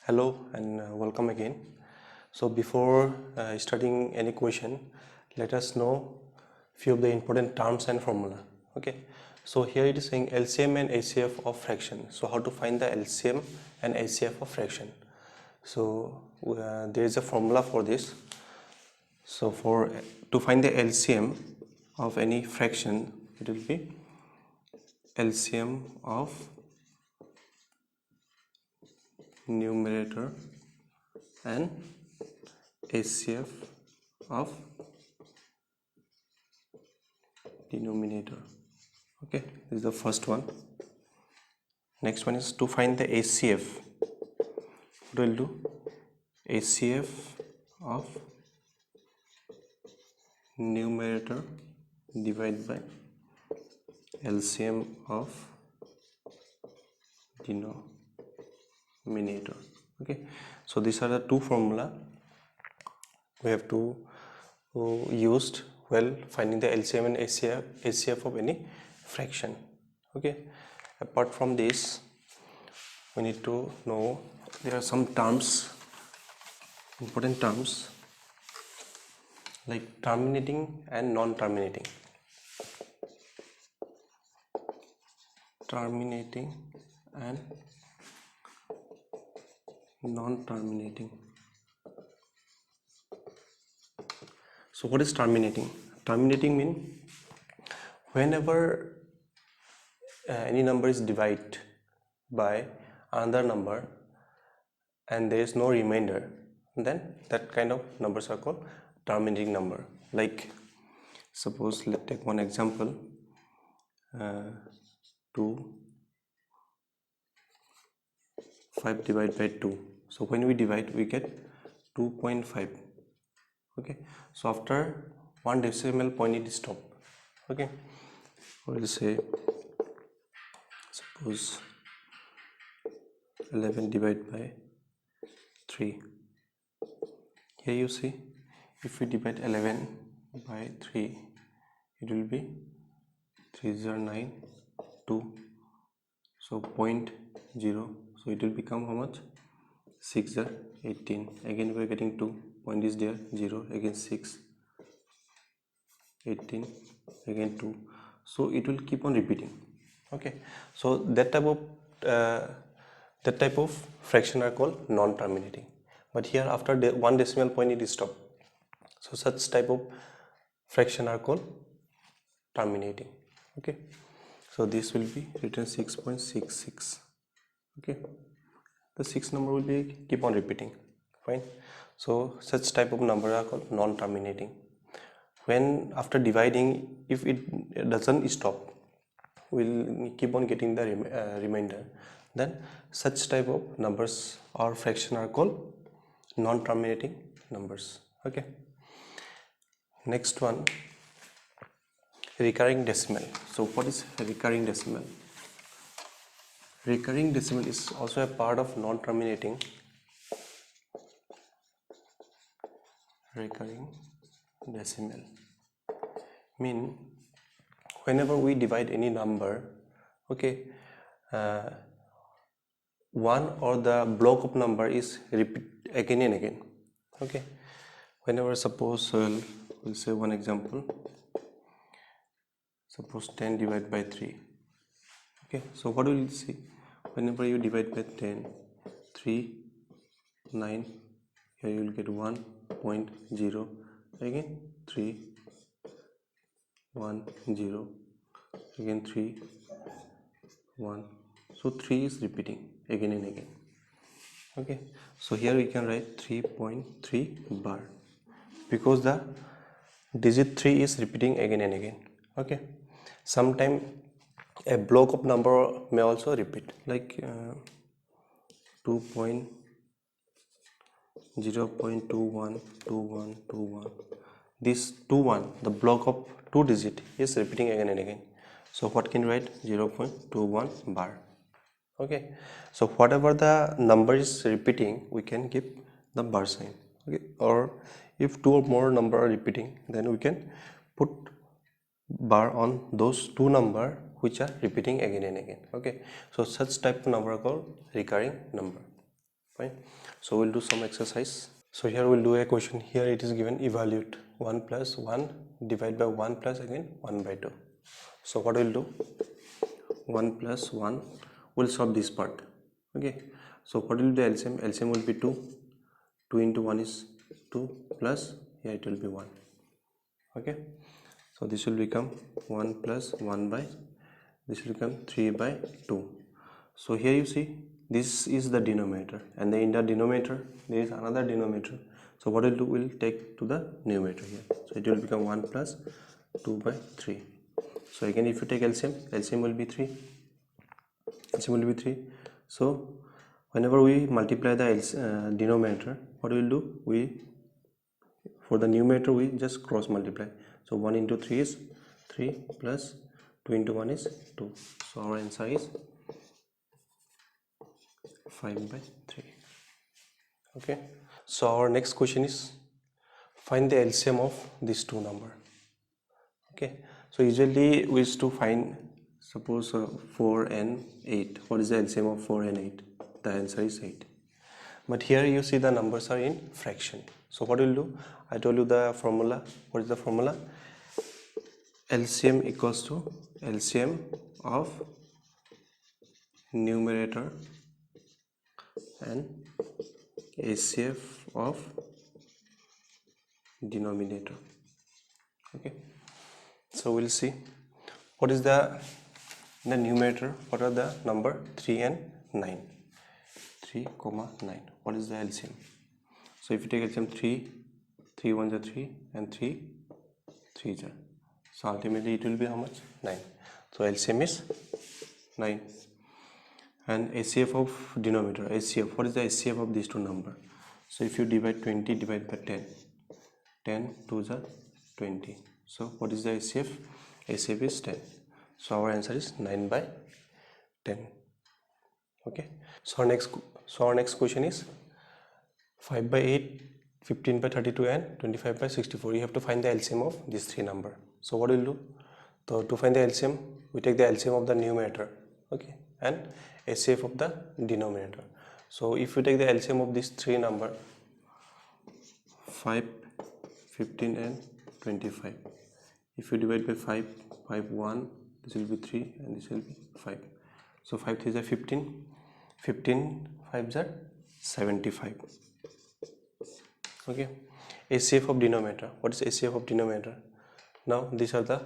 Hello and welcome again. So before starting any question, let us know few of the important terms and formula. Okay. So here it is saying LCM and HCF of fraction. So how to find the LCM and HCF of fraction? So there is a formula for this. So to find the LCM of any fraction, it will be LCM of numerator and HCF of denominator. Okay, this is the first one. Next one is to find the HCF. What will do? HCF of numerator divided by LCM of denominator. Okay, so these are the two formula we have to used while finding the LCM and HCF of any fraction. Okay, apart from this, we need to know there are some terms, important terms like terminating and non-terminating. Terminating and non-terminating. So what is terminating? Terminating means whenever any number is divided by another number and there is no remainder, then that kind of numbers are called terminating number. Like suppose let's take one example, 2 5 divided by 2. So when we divide we get 2.5. Okay, so after one decimal point it stops. Okay, we'll say suppose 11 divided by 3. Here you see, if we divide 11 by 3, it will be 3 0 9 2, so 0.0, so it will become how much? 6 0 18. Again we are getting 2, point is there, 0, again 6 18, again 2, so it will keep on repeating. Okay, so that type of fraction are called non-terminating, but here after one decimal point it is stopped, so such type of fraction are called terminating. Okay, so this will be written 6.66. okay, the 6 number will be keep on repeating. Fine, so such type of number are called non-terminating. When after dividing, if it doesn't stop, we'll keep on getting the remainder, then such type of numbers or fraction are called non-terminating numbers. Okay, next one, recurring decimal. So what is recurring decimal? Recurring decimal is also a part of non-terminating. Recurring decimal mean whenever we divide any number, okay, one or the block of number is repeat again and again. Okay, whenever suppose we'll say one example, suppose 10 divided by 3. Okay, so what will you see? Whenever you divide by 10, 3 9, here you will get 1.0, again 3 1 0, again 3 1, so 3 is repeating again and again. Okay, so here we can write 3.3 bar because the digit 3 is repeating again and again. Okay, sometime a block of number may also repeat, like 0.212121. This 21, the block of 2 digit is repeating again and again, so what can write? 0.21 bar. Okay, so whatever the number is repeating, we can keep the bar sign. Okay, or if 2 or more number are repeating, then we can put bar on those 2 number which are repeating again and again. Okay, so such type of number are called recurring number. Fine. So we'll do some exercise. So here we'll do a question. Here it is given evaluate 1 plus 1 divided by 1 plus again 1 by 2. So what we'll do, 1 plus 1, we'll solve this part. Okay, so what will be the LCM? LCM will be 2. 2 into 1 is 2 plus here it will be 1. Okay, so this will become 1 plus 1 by, this will become 3 by 2. So here you see this is the denominator, and in the denominator there is another denominator. So what we'll do, we'll take to the numerator here. So it will become 1 plus 2 by 3. So again if you take LCM, LCM will be 3. LCM will be 3. So whenever we multiply the denominator, what we will do, we for the numerator we just cross multiply. So 1 into 3 is 3 plus 2 into 1 is 2. So our answer is 5 by 3. Okay, so our next question is find the LCM of these two numbers. Okay, so usually we used to find, suppose 4 and 8. What is the LCM of 4 and 8? The answer is 8. But here you see the numbers are in fraction. So what we'll do, I told you the formula. What is the formula? LCM equals to LCM of numerator and HCF of denominator. Okay, so we'll see what is the numerator. What are the number 3 and 9? 3, 9. What is the LCM? So if you take LCM, 3 1s are 3 and 3 3s are. So ultimately it will be how much? 9. So LCM is 9. And HCF of denominator, HCF, what is the HCF of these two numbers? So if you divide 20 divide by 10, 10 2s are 20. So what is the HCF? HCF is 10. So our answer is 9 by 10. Okay, so our next question is 5 by 8, 15 by 32 and 25 by 64. You have to find the LCM of these three numbers. So what we'll do, so to find the LCM, we take the LCM of the numerator, okay, and HCF of the denominator. So if you take the LCM of these three numbers, 5, 15 and 25, if you divide by 5, 5 1, this will be 3 and this will be 5. So 5 3s are 15, 15 5s are 75. Okay, HCF of denominator. What is HCF of denominator? Now these are the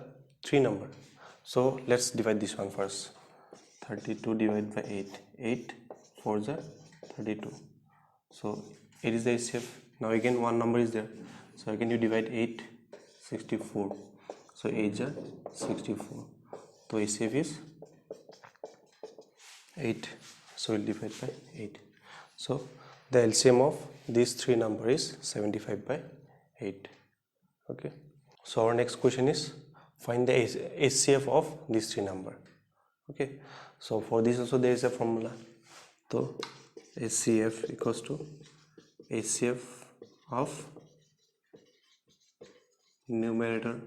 three numbers. So let's divide this one first. 32 divided by 8. 8 4s are 32. So 8 is the HCF. Now again one number is there. So again you divide 8, 64. So 8 are 64. So HCF is 8. So we'll divide by 8. So the LCM of these three numbers is 75 by 8. Okay. So our next question is find the HCF of these three numbers. Okay. So for this also there is a formula. So HCF equals to HCF of numerator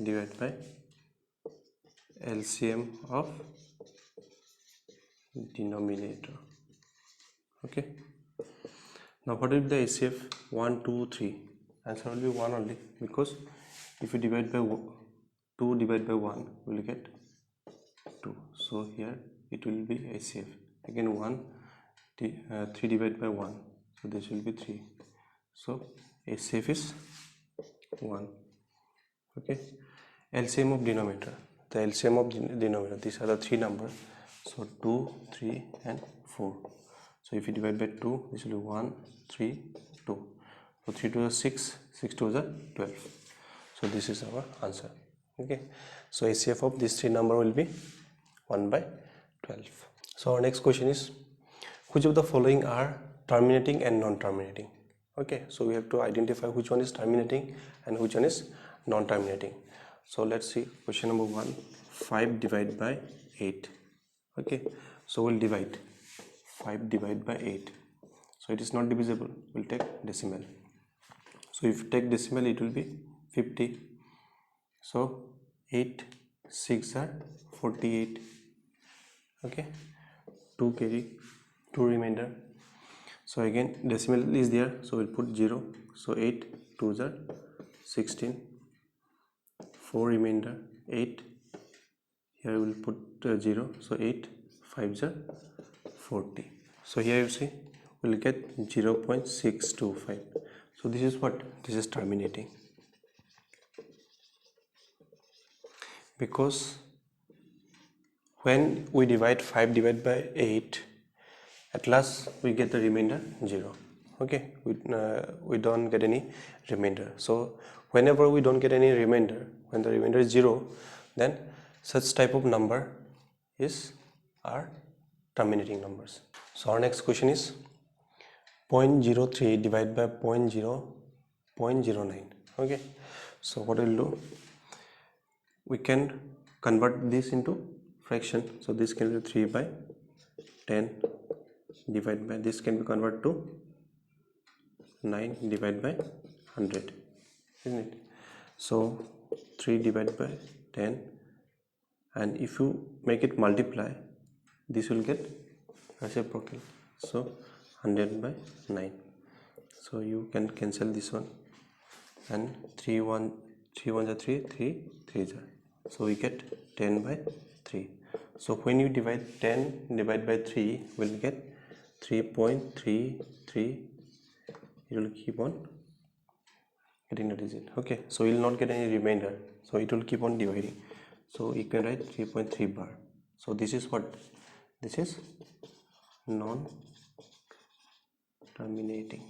divided by LCM of denominator. Okay. Now what will be the HCF? 1 2 3. Answer will be 1 only, because if you divide by 2 divided by 1 we will get 2. So here it will be HCF. Again 1 3 divided by 1, so this will be 3. So HCF is 1. Okay. LCM of denominator. The LCM of denominator, these are the three numbers. So 2 3 and 4. So if you divide by 2, this will be 1 3 2. So 3 2 is 6, 6 2 is 12. So this is our answer. Okay. So HCF of these three numbers will be 1 by 12. So our next question is, which of the following are terminating and non-terminating? Okay. So we have to identify which one is terminating and which one is non-terminating. So let's see question number 1. 5 divided by 8. Okay. So we'll divide 5 divided by 8. So it is not divisible. We'll take decimal. So if you take decimal, it will be 50. So 8 6 are 48. Okay. 2 carry 2 remainder. So again decimal is there, so we'll put 0. So 8 2s are 16, 4 remainder 8. Here we'll put 0. So 8 5s are 40. So here you see we'll get 0.625. so this is what, this is terminating, because when we divide 5 divided by 8, at last we get the remainder 0. Okay, we don't get any remainder. So whenever we don't get any remainder, when the remainder is 0, then such type of number is our terminating numbers. So our next question is 0.03 divided by 0.09. okay, so what we'll do, we can convert this into fraction. So this can be 3 by 10 divided by, this can be converted to 9 divided by 100, isn't it? So 3 divided by 10, and if you make it multiply, this will get reciprocal, so 100 by 9. So you can cancel this one, and 3 1 3 1 are 3, 3 3 are, so we get 10 by 3. So when you divide 10 divided by 3, we'll get 3.33. it will keep on getting the digit. Okay, so you will not get any remainder, so it will keep on dividing. So you can write 3.3 bar. So this is what, this is non-terminating.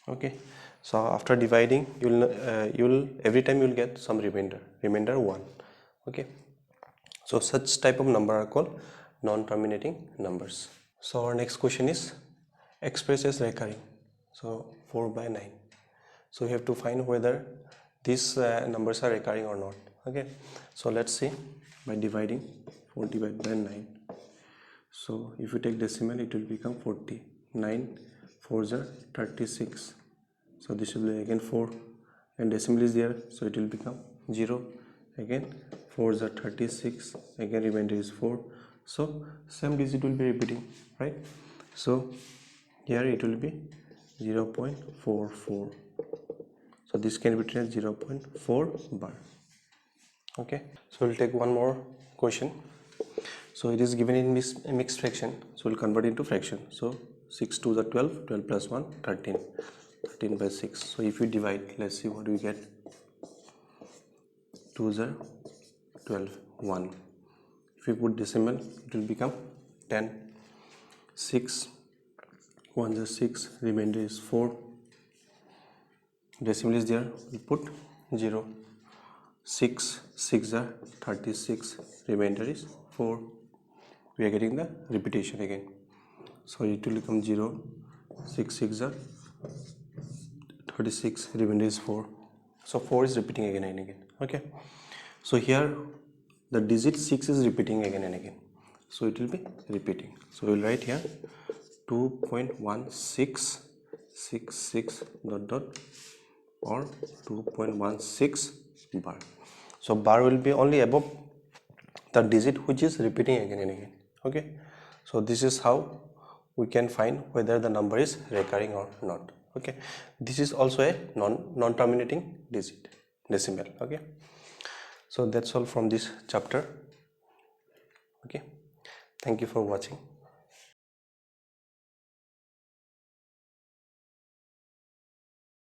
Okay, so after dividing, you'll every time you'll get some remainder 1. Okay, so such type of number are called non-terminating numbers. So our next question is expressed as recurring. So 4 by 9. So you have to find whether these numbers are recurring or not. Okay, so let's see by dividing 4 divided by 9. So if you take decimal, it will become 40. 9 4s are 36. So this will be again 4, and decimal is there, so it will become 0. Again 4s are 36, again remainder is 4. So same digit will be repeating, right? So here it will be 0.44. So this can be written as 0.4 bar. Okay, so we'll take one more question. So it is given in mixed fraction, so we'll convert into fraction. So 6 2s are 12, 12 plus 1 13, 13 by 6. So if you divide, let's see what we get. 2s are 12, 1. If you put decimal, it will become 10. 6 1s are 6, remainder is 4. Decimal is there, we put 0. 6 6 are 36, remainder is 4. We are getting the repetition again, so it will become 0. 6 6 are 36, remainder is 4. So 4 is repeating again and again. Okay, so here the digit 6 is repeating again and again, so it will be repeating. So we will write here 2.1666 dot dot or 2.16 bar. So bar will be only above the digit which is repeating again and again. Okay, so this is how we can find whether the number is recurring or not. Okay, this is also a non-terminating digit, decimal. Okay, so that's all from this chapter. Okay, thank you for watching.